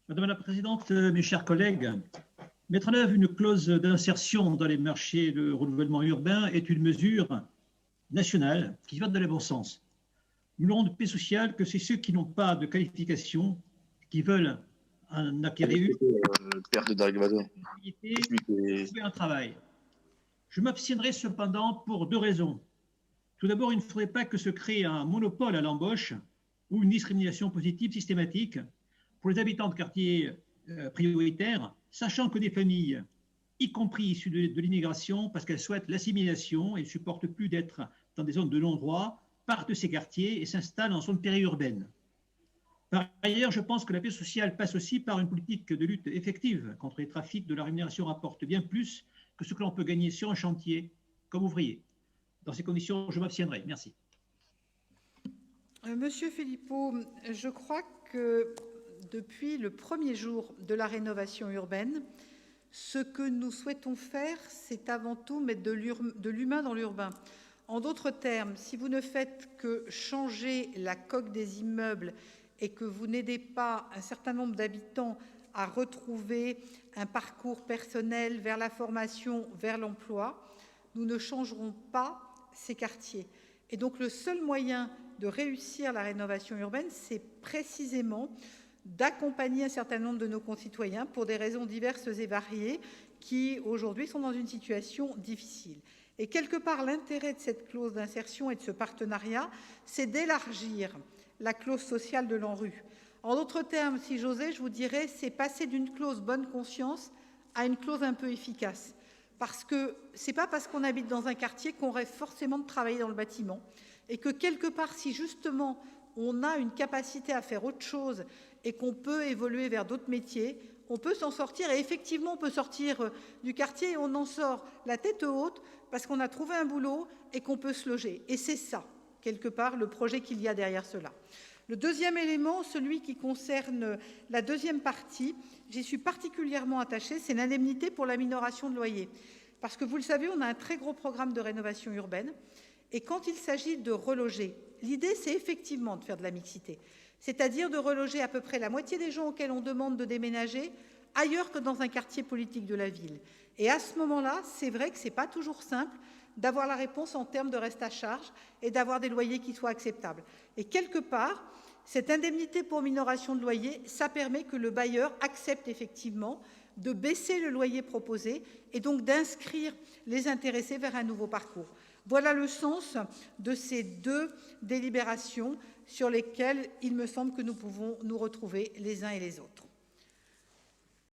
Madame la Présidente, mes chers collègues, mettre en œuvre une clause d'insertion dans les marchés de renouvellement urbain est une mesure nationale qui va dans le bon sens. Nous n'aurons de paix sociale que c'est ceux qui n'ont pas de qualification, qui veulent en acquérir une, père de Dargvado. trouver un travail. Je m'abstiendrai cependant pour deux raisons. Tout d'abord, il ne faudrait pas que se crée un monopole à l'embauche ou une discrimination positive systématique pour les habitants de quartiers prioritaires, sachant que des familles, y compris issues de l'immigration, parce qu'elles souhaitent l'assimilation et ne supportent plus d'être dans des zones de non-droit, partent de ces quartiers et s'installent en zone périurbaine. Par ailleurs, je pense que la paix sociale passe aussi par une politique de lutte effective contre les trafics, de la rémunération rapporte bien plus que ce que l'on peut gagner sur un chantier comme ouvrier. Dans ces conditions, je m'abstiendrai. Merci. Monsieur Philippot, je crois que depuis le premier jour de la rénovation urbaine, ce que nous souhaitons faire, c'est avant tout mettre de l'humain dans l'urbain. En d'autres termes, si vous ne faites que changer la coque des immeubles et que vous n'aidez pas un certain nombre d'habitants à retrouver un parcours personnel vers la formation, vers l'emploi, nous ne changerons pas ces quartiers. Et donc le seul moyen de réussir la rénovation urbaine, c'est précisément d'accompagner un certain nombre de nos concitoyens pour des raisons diverses et variées qui, aujourd'hui, sont dans une situation difficile. Et quelque part, l'intérêt de cette clause d'insertion et de ce partenariat, c'est d'élargir la clause sociale de l'ANRU. En d'autres termes, si j'osais, je vous dirais, c'est passer d'une clause bonne conscience à une clause un peu efficace. Parce que ce n'est pas parce qu'on habite dans un quartier qu'on rêve forcément de travailler dans le bâtiment. Et que quelque part, si justement on a une capacité à faire autre chose et qu'on peut évoluer vers d'autres métiers, on peut s'en sortir. Et effectivement, on peut sortir du quartier et on en sort la tête haute parce qu'on a trouvé un boulot et qu'on peut se loger. Et c'est ça, quelque part, le projet qu'il y a derrière cela. Le deuxième élément, celui qui concerne la deuxième partie, j'y suis particulièrement attachée, c'est l'indemnité pour la minoration de loyer. Parce que vous le savez, on a un très gros programme de rénovation urbaine. Et quand il s'agit de reloger, l'idée, c'est effectivement de faire de la mixité. C'est-à-dire de reloger à peu près la moitié des gens auxquels on demande de déménager ailleurs que dans un quartier politique de la ville. Et à ce moment-là, c'est vrai que ce n'est pas toujours simple d'avoir la réponse en termes de reste à charge et d'avoir des loyers qui soient acceptables. Et quelque part, cette indemnité pour minoration de loyer, ça permet que le bailleur accepte effectivement de baisser le loyer proposé et donc d'inscrire les intéressés vers un nouveau parcours. Voilà le sens de ces deux délibérations sur lesquelles il me semble que nous pouvons nous retrouver les uns et les autres.